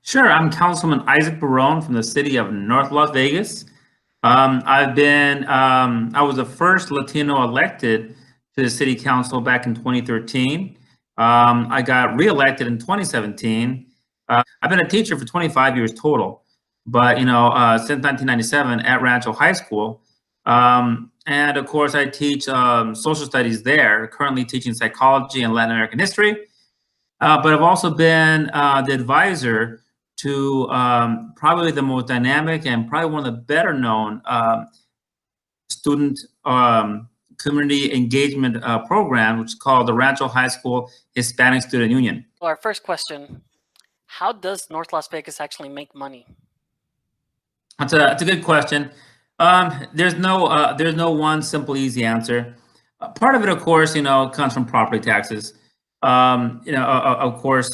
Sure, I'm Councilman Isaac Barone from the city of North Las Vegas. I was the first Latino elected to the city council back in 2013. I got reelected in 2017. I've been a teacher for 25 years total, but since 1997 at Rancho High School. And of course, I teach social studies there, currently teaching psychology and Latin American history. But I've also been the advisor to probably the most dynamic and probably one of the better known student community engagement program, which is called the Rancho High School Hispanic Student Union. Well, our first question, how does North Las Vegas actually make money? That's a good question. There's no one simple, easy answer. Part of it, of course, comes from property taxes. Of course,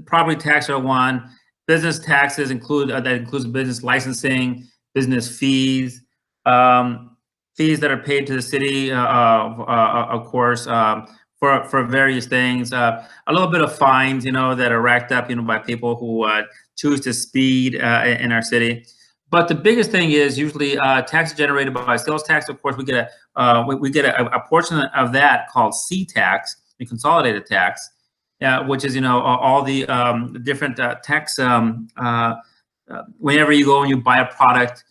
property tax are one. Business taxes that includes business licensing, business fees, fees that are paid to the city, of course, for various things. A little bit of fines, that are racked up, by people who choose to speed in our city. But the biggest thing is usually taxes generated by sales tax. Of course, we get a portion of that called C-tax, the consolidated tax, which is all the different tax. Whenever you go and you buy a product,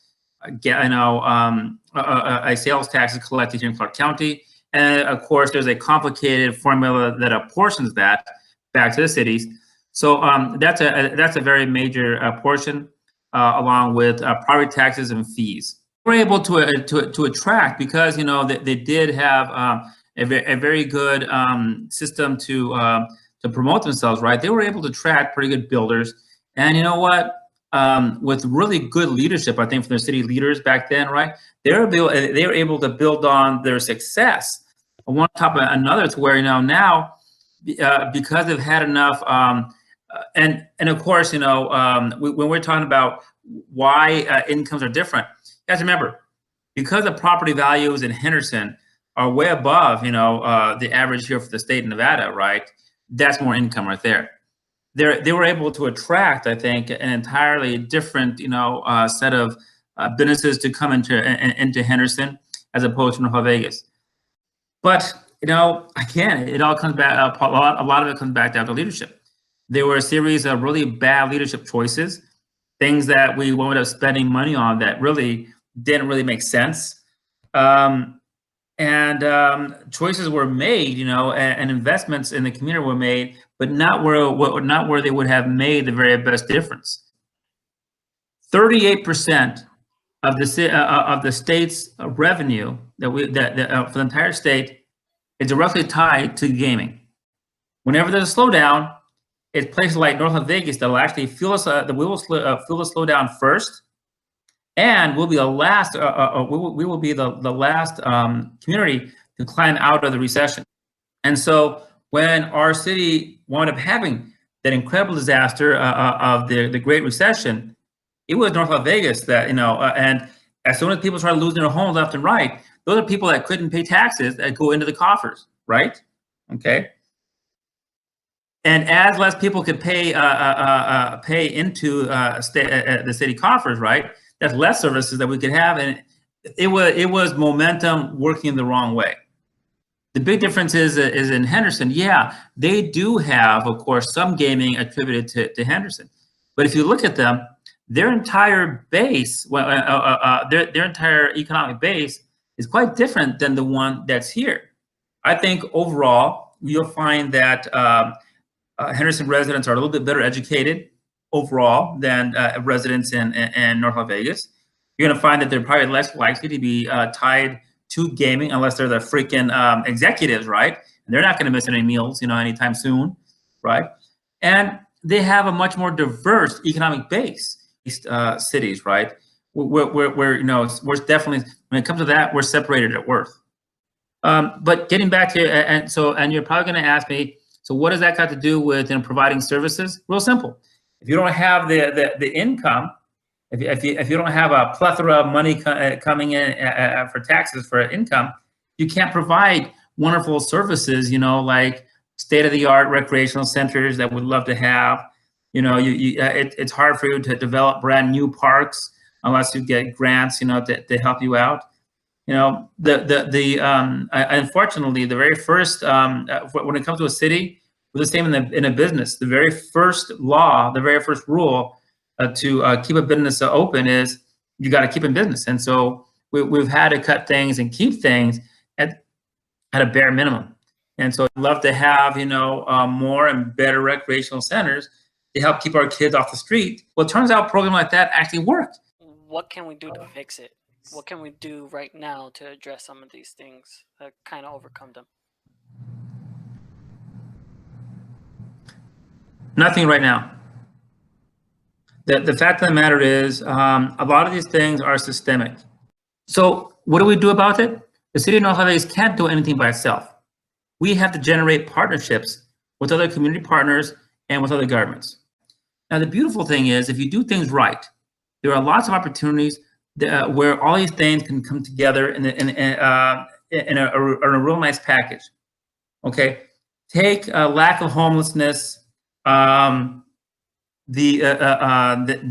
a sales tax is collected here in Clark County, and of course, there's a complicated formula that apportions that back to the cities. So that's a very major portion, along with property taxes and fees. We're able to attract because they did have a very good system to promote themselves, right? They were able to attract pretty good builders, and you know what? With really good leadership, I think from their city leaders back then, right? They were able to build on their success one top of another to where now because they've had enough, and of course when we're talking about why incomes are different, you have to remember because the property values in Henderson are way above the average here for the state of Nevada, right? That's more income right there. They were able to attract, I think, an entirely different set of businesses to come into Henderson as opposed to North Vegas. But again, it all comes back. A lot of it comes back down to leadership. There were a series of really bad leadership choices, things that we wound up spending money on that really didn't really make sense. And choices were made, and investments in the community were made, but not where they would have made the very best difference. 38% of the state's revenue that for the entire state is directly tied to gaming. Whenever there's a slowdown, it's places like North Las Vegas that will actually feel the slowdown first. And we'll be the last. We will be the last community to climb out of the recession. And so, when our city wound up having that incredible disaster of the Great Recession, it was North Las Vegas that and as soon as people started losing their homes left and right, those are people that couldn't pay taxes that go into the coffers, right? Okay. And as less people could pay into the city coffers, right? That's less services that we could have, and it was momentum working the wrong way. The big difference is in Henderson. Yeah, they do have, of course, some gaming attributed to Henderson, but if you look at them, their entire base, their entire economic base is quite different than the one that's here. I think overall, you'll find that Henderson residents are a little bit better educated overall than residents in North Las Vegas. You're going to find that they're probably less likely to be tied to gaming unless they're the freaking executives, right? And they're not going to miss any meals, anytime soon, right? And they have a much more diverse economic base, cities, right? We're definitely, when it comes to that, we're separated at worth. But getting back to, and you're probably going to ask me, so what does that got to do with providing services? Real simple. If you don't have the income, if you don't have a plethora of money coming in for taxes for income, you can't provide wonderful services, like state-of-the-art recreational centers that we'd love to have, It's hard for you to develop brand new parks unless you get grants, to help you out. Unfortunately, the very first, when it comes to a city, it's the same in a business. The very first law, the very first rule to keep a business open is you got to keep in business. And so we've had to cut things and keep things at a bare minimum. And so I'd love to have, more and better recreational centers to help keep our kids off the street. Well, it turns out a program like that actually worked. What can we do to fix it? What can we do right now to address some of these things that kind of overcome them? Nothing right now. The fact of the matter is, a lot of these things are systemic. So what do we do about it? The city of North Las Vegas can't do anything by itself. We have to generate partnerships with other community partners and with other governments. Now, the beautiful thing is, if you do things right, there are lots of opportunities where all these things can come together in a real nice package. Okay, take lack of homelessness, the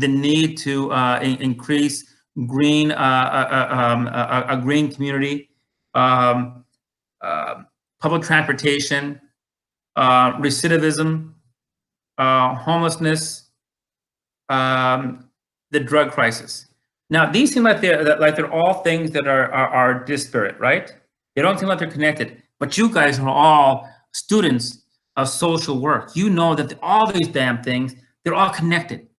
need to increase green a green community, public transportation, recidivism, homelessness, the drug crisis. Now, these seem like they're all things that are disparate, right? They don't seem like they're connected. But you guys are all students of social work. You know that all these damn things, they're all connected.